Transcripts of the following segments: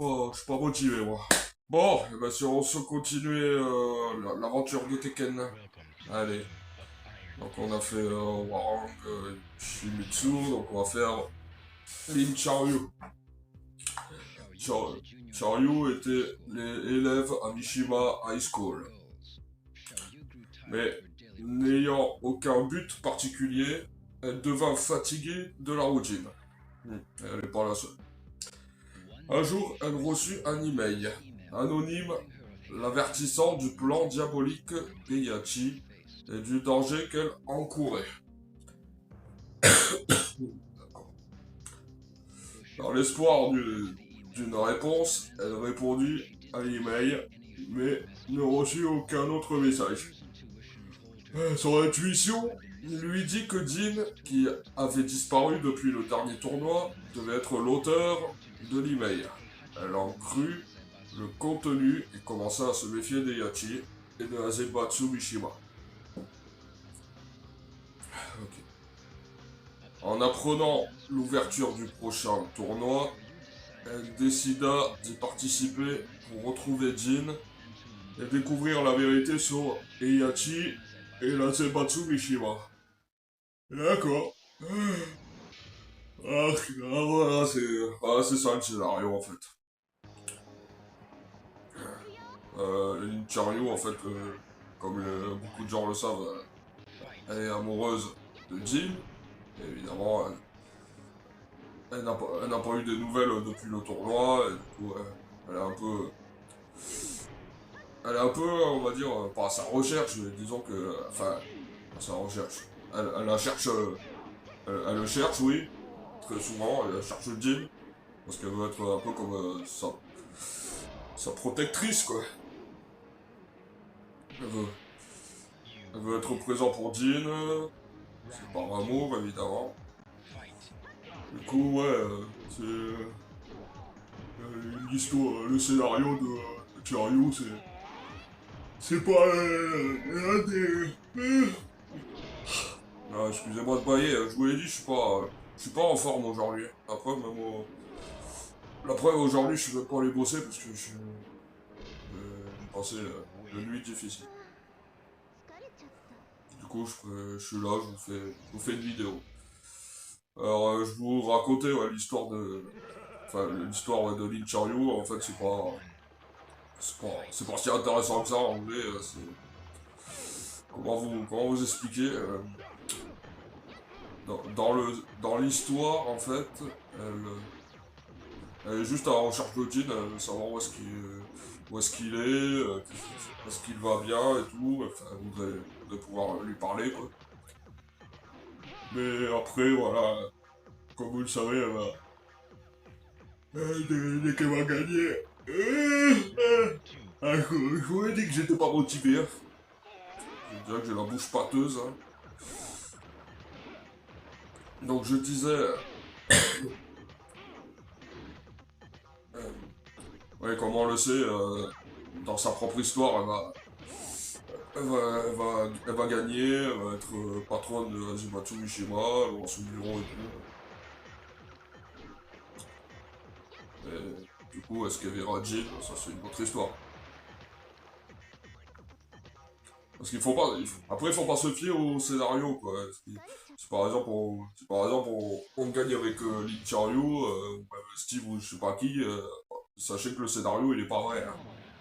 je suis pas motivé, moi. Bon, eh ben, si on se continue l'aventure de Tekken. Allez. Donc on a fait Warang, Shimizu, donc on va faire Lin Charyu. Charyu était l'élève à Mishima High School. Mais n'ayant aucun but particulier, elle devint fatiguée de la routine. Elle n'est pas la seule. Un jour, elle reçut un email anonyme l'avertissant du plan diabolique d'Eihachi et du danger qu'elle encourait. Dans l'espoir d'une réponse, elle répondit à l'email, mais ne reçut aucun autre message. Son intuition lui dit que Jin, qui avait disparu depuis le dernier tournoi, devait être l'auteur de l'email. Elle en crut le contenu et commença à se méfier d'Eihachi et de Azebatsu Mishima. Okay. En apprenant l'ouverture du prochain tournoi, elle décida d'y participer pour retrouver Jin et découvrir la vérité sur Heihachi et l'Azebatsu Mishima. D'accord. Voilà, c'est ça le scénario en fait. Lin Charyu, en fait, comme beaucoup de gens le savent, elle est amoureuse de Jin. Et évidemment, elle n'a pas eu de nouvelles depuis le tournoi. Et du coup, elle est un peu. Elle est un peu, on va dire, pas à sa recherche, mais disons que. Enfin, à sa recherche. Elle la cherche. Elle le cherche, oui. Très souvent, elle cherche Jin. Parce qu'elle veut être un peu comme sa protectrice, quoi. Elle veut, elle veut être présent pour Jin. C'est par amour, évidemment. Du coup, ouais, c'est l'histoire, le scénario de Charyu, c'est pas l'un des. Ah, excusez-moi de bailler, je vous l'ai dit, je suis pas en forme aujourd'hui. Après, même la preuve aujourd'hui, je suis même pas allé bosser parce que j'ai passé une nuit difficile. Du coup, je suis là, je vous fais une vidéo. Alors, je vous racontais ouais, l'histoire de. Enfin, l'histoire ouais, de Lin Charyu, en fait, c'est pas si intéressant que ça en vrai. Comment vous expliquer dans l'histoire, en fait, elle est juste à la recherche de Jin, elle veut savoir où est-ce qu'il est qu'il va bien et tout. Enfin, elle voudrait pouvoir lui parler, quoi. Mais après, voilà, comme vous le savez, dès qu'elle va gagner. Je vous ai dit que j'étais pas motivé. Hein. Je dirais que j'ai la bouche pâteuse. Hein. Donc je disais. Ouais, comme on le sait, dans sa propre histoire, elle va gagner, elle va être patronne de Azumatsu Mishima, elle aura son bureau et tout. Et du coup, est-ce qu'elle verra Jin? Ça, c'est une autre histoire. Parce qu'il faut pas. Après, il faut pas se fier au scénario, quoi. Si par exemple on gagne avec Lee Charyu, ou même Steve ou je sais pas qui, sachez que le scénario il est pas vrai. Hein.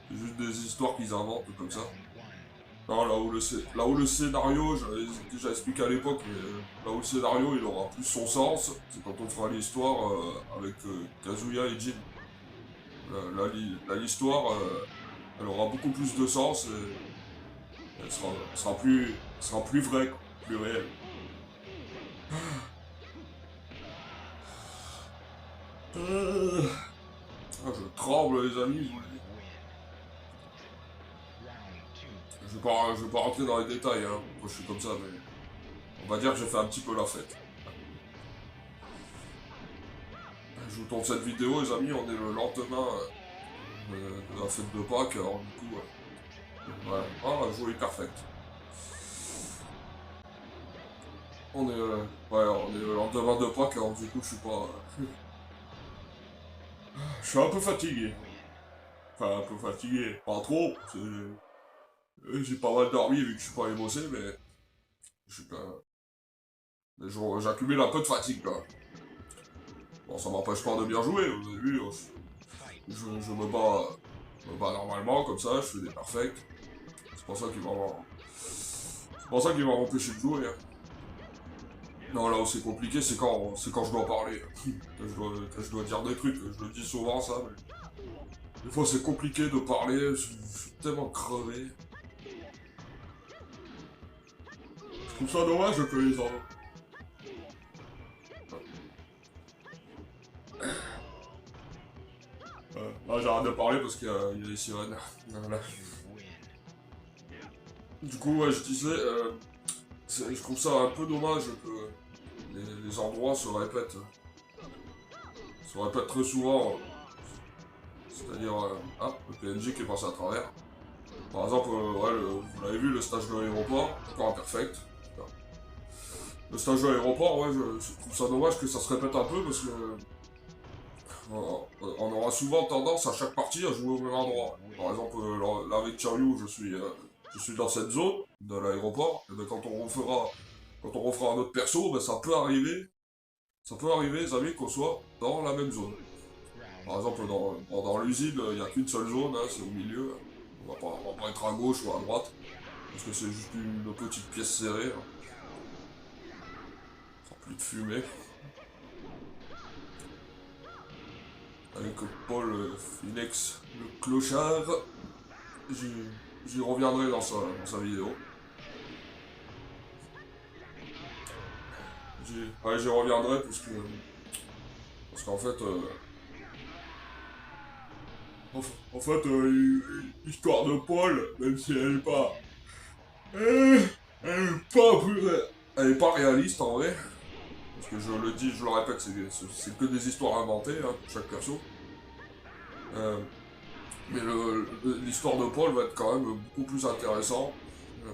C'est juste des histoires qu'ils inventent comme ça. Non, là où le scénario, j'avais déjà expliqué à l'époque, mais là où le scénario il aura plus son sens, c'est quand on fera l'histoire avec Kazuya et Jin. L'histoire, elle aura beaucoup plus de sens et elle sera plus vraie, quoi, plus réelle. Je tremble les amis, je vous le dis. Je vais pas rentrer dans les détails, hein, pourquoi je suis comme ça, mais on va dire que j'ai fait un petit peu la fête. Je vous tourne cette vidéo, les amis, on est le lendemain de la fête de Pâques, alors du coup, ouais. Ah, la joie est parfaite. Ouais, on est le lendemain de Pâques, alors du coup, je suis pas. Je suis un peu fatigué. Enfin, un peu fatigué. Pas trop. J'ai pas mal dormi vu que je suis pas allé bosser, mais je suis quand j'accumule un peu de fatigue, là. Bon, ça m'empêche pas de bien jouer. Vous avez vu, je me bats normalement, comme ça, je fais des perfects. C'est pour ça qu'il va c'est pour ça qu'il va m'empêcher de jouer. Hein. Non, là où c'est compliqué, c'est quand je dois parler. Que je dois dire des trucs. Je le dis souvent, ça, mais des fois c'est compliqué de parler. Je suis tellement crevé. Je trouve ça dommage que les gens. Là, j'arrête de parler parce qu'il y a des sirènes. Voilà. Du coup, ouais, je disais, je trouve ça un peu dommage que les endroits se répètent très souvent. C'est-à-dire, ah, le PNJ qui est passé à travers. Par exemple, ouais, vous l'avez vu, le stage de l'aéroport, encore imperfect. Le stage de l'aéroport, ouais, je trouve ça dommage que ça se répète un peu parce que on aura souvent tendance à chaque partie à jouer au même endroit. Par exemple, là avec Charyu, je suis dans cette zone de l'aéroport, et ben quand on refera un autre perso, ben ça peut arriver, les amis, qu'on soit dans la même zone. Par exemple, dans l'usine, il n'y a qu'une seule zone, hein, c'est au milieu. On va pas être à gauche ou à droite, parce que c'est juste une petite pièce serrée. Hein. Sans plus de fumée. Avec Paul Phoenix, le clochard. J'y reviendrai dans sa vidéo. Ouais, j'y reviendrai parce qu'en fait, l'histoire de Paul, même si elle est pas elle est pas réaliste en vrai. Parce que je le dis, je le répète, c'est que des histoires inventées, hein, pour chaque perso. Euh, mais l'histoire de Paul va être quand même beaucoup plus intéressant.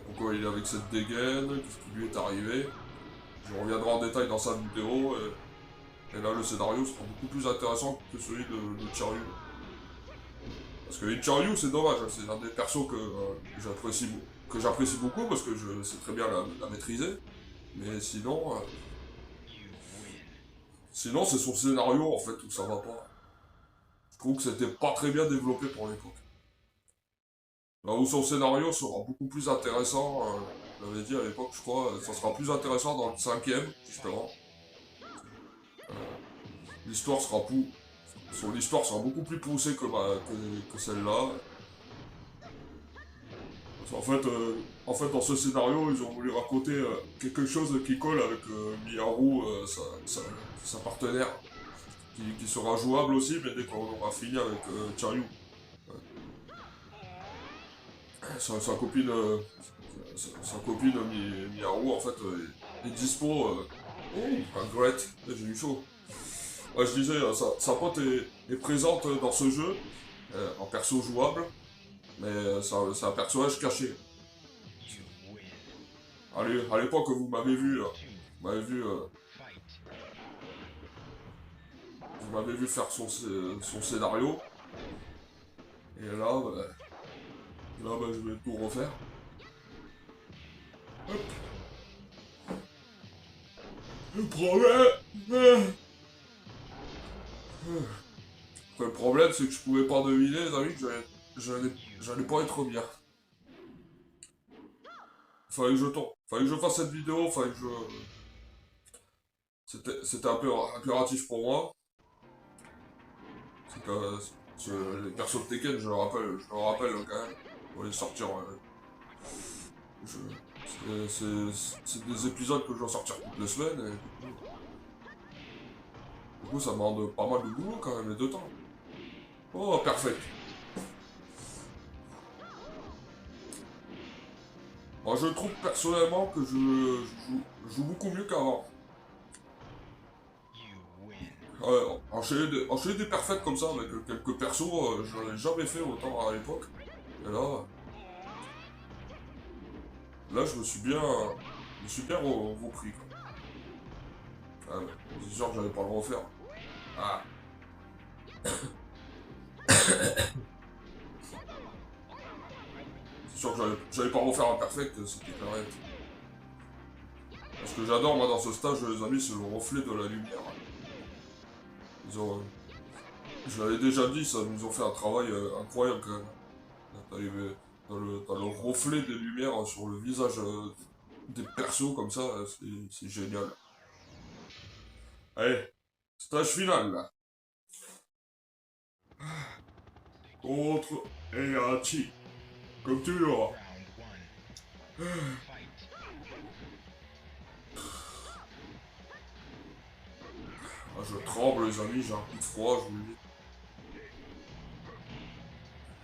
Pourquoi il est avec cette dégaine, qu'est-ce qui lui est arrivé. Je reviendrai en détail dans sa vidéo. Et là, le scénario sera beaucoup plus intéressant que celui de Chiryu. Parce que Chiryu, c'est dommage, hein, c'est un des persos que j'apprécie beaucoup parce que je sais très bien la maîtriser. Mais sinon c'est son scénario en fait où ça va pas. Je trouve que c'était pas très bien développé pour l'époque. Là où son scénario sera beaucoup plus intéressant, je l'avais dit à l'époque, je crois, ça sera plus intéressant dans le cinquième, justement. L'histoire sera son histoire sera beaucoup plus poussée que celle-là. En fait, dans ce scénario, ils ont voulu raconter quelque chose qui colle avec Miyaru, sa partenaire, qui sera jouable aussi, mais dès qu'on aura fini avec Charyu. Sa copine, sa copine Miyaru, en fait, est dispo. Great, j'ai eu chaud. Ouais, je disais, sa pote est présente dans ce jeu, en perso jouable, mais c'est un personnage caché. Allez, à l'époque, vous m'avez vu faire son scénario, et là, je vais tout refaire. Hop. Le problème, c'est que je pouvais pas deviner, les amis, que j'allais pas être bien. Fallait que je fasse cette vidéo, c'était un peu impératif pour moi. C'est que les persos de Tekken, je le rappelle quand même, pour les sortir. C'est des épisodes que je dois sortir toutes les semaines, et du coup ça demande pas mal de boulot quand même, et de temps. Oh, perfect. Moi, je trouve personnellement que je joue beaucoup mieux qu'avant. Enchaîner des perfects comme ça avec quelques persos, j'en ai jamais fait autant à l'époque. Et là, je me suis bien repris. Ah, ouais, c'est sûr que j'allais pas le refaire. Ah. C'est sûr que j'allais pas refaire un perfect, c'était correct. Ce que j'adore, moi, dans ce stage, les amis, c'est le reflet de la lumière. Ils ont... Je l'avais déjà dit, ça nous ont fait un travail incroyable, quand même. T'as le reflet des lumières sur le visage des persos, comme ça, c'est génial. Allez, stage final, là. Contre Heihachi. Comme toujours. Ah, je tremble, les amis, j'ai un coup de froid, je vous le dis.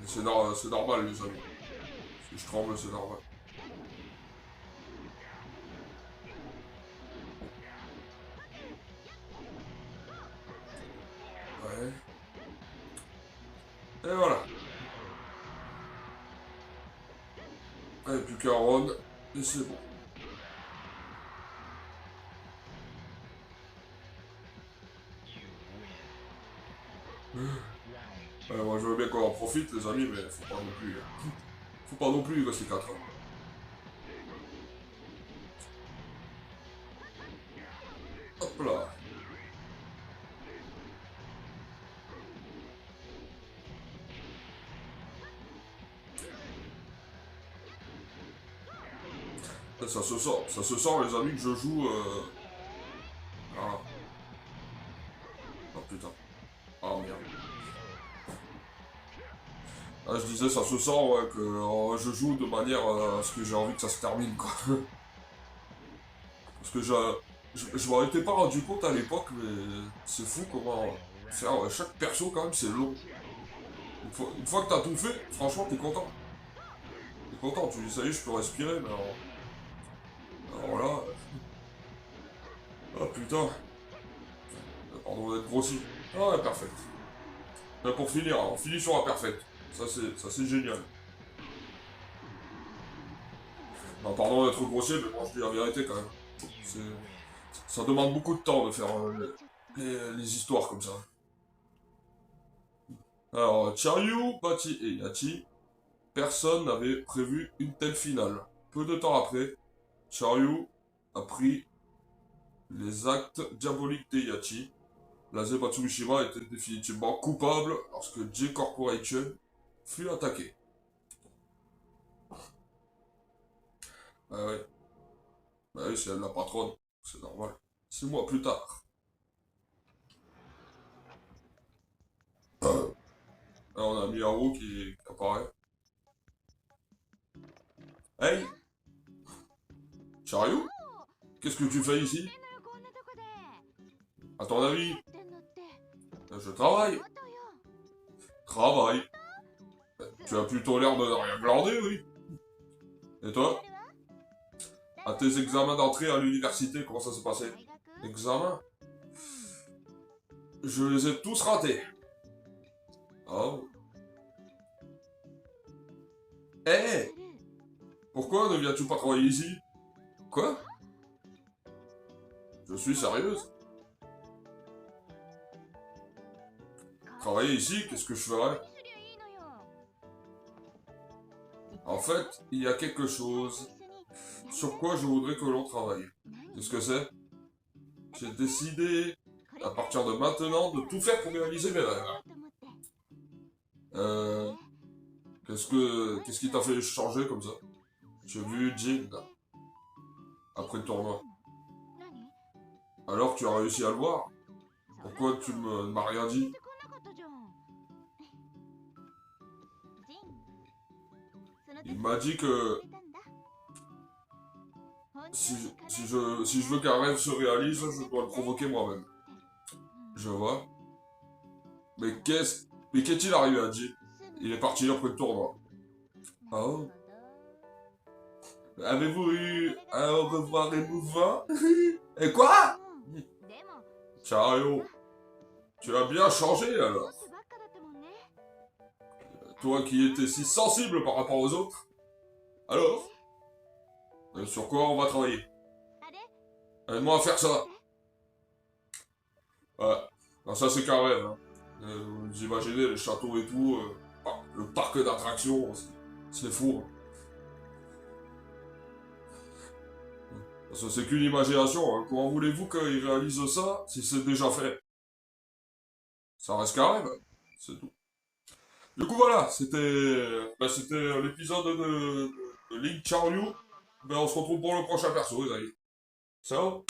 C'est normal, les amis. Si je tremble, c'est normal. Ouais. Et voilà. Allez, plus qu'un round, et c'est bon. Moi, je veux bien qu'on en profite, les amis, mais faut pas non plus. Faut pas non plus rester 4 ans. Hop là. Ça se sent, les amis, que je joue. Ah. Oh putain. Ah merde. Ah, je disais, ça se sent, ouais, que je joue de manière à ce que j'ai envie que ça se termine, quoi. Parce que je m'en étais pas rendu compte à l'époque, mais c'est fou comment faire chaque perso, quand même, c'est long. Une fois que t'as tout fait, franchement, t'es content. T'es content, tu dis, ça y est, je peux respirer, mais alors là. Ah putain. Pardon d'être grossi. Ah ouais, perfect. Mais pour finir, on finit sur un perfect. Ça c'est génial. Non, pardon d'être grossier, mais moi je dis la vérité quand même. Ça demande beaucoup de temps de faire les histoires comme ça. Alors, Charyu, Bati et Yachi, personne n'avait prévu une telle finale. Peu de temps après, Charyu a pris les actes diaboliques d'Eihachi. La Matsushima était définitivement coupable lorsque J Corporation fut attaqué. Ah ouais. Bah oui, c'est elle la patronne. C'est normal. 6 mois plus tard. Là, on a Miyaru qui apparaît. Hey, Charyu, qu'est-ce que tu fais ici? À ton avis? Je travaille. Travaille. Tu as plutôt l'air de ne rien glander, oui. Et toi? À tes examens d'entrée à l'université, comment ça s'est passé? Examen? Je les ai tous ratés. Oh. Hé! Pourquoi ne viens-tu pas travailler ici? Quoi? Je suis sérieuse. Travailler ici, qu'est-ce que je ferais? En fait, il y a quelque chose sur quoi je voudrais que l'on travaille. Qu'est-ce que c'est? J'ai décidé, à partir de maintenant, de tout faire pour réaliser mes rêves. Euh... Qu'est-ce qui t'a fait changer comme ça? J'ai vu Jin, après le tournoi. Alors tu as réussi à le voir? Pourquoi tu ne m'as rien dit? Il m'a dit que si je veux qu'un rêve se réalise, je dois le provoquer moi-même. Je vois. Mais qu'est-il arrivé à Jin? Il est parti après le tournoi. Oh. Avez-vous eu un au revoir émouvant? Et quoi? Chario, tu as bien changé alors. Toi qui étais si sensible par rapport aux autres. Alors? Sur quoi on va travailler? Aide-moi à faire ça. Ouais. Non, ça c'est qu'un rêve. Hein. Vous imaginez les châteaux et tout, le parc d'attractions, c'est fou. Hein. Parce que c'est qu'une imagination, hein. Comment voulez-vous qu'ils réalisent ça si c'est déjà fait? Ça reste carré, ben. C'est tout. Du coup, voilà, c'était l'épisode de Link Charliu. Ben, on se retrouve pour le prochain perso, les amis. Ciao!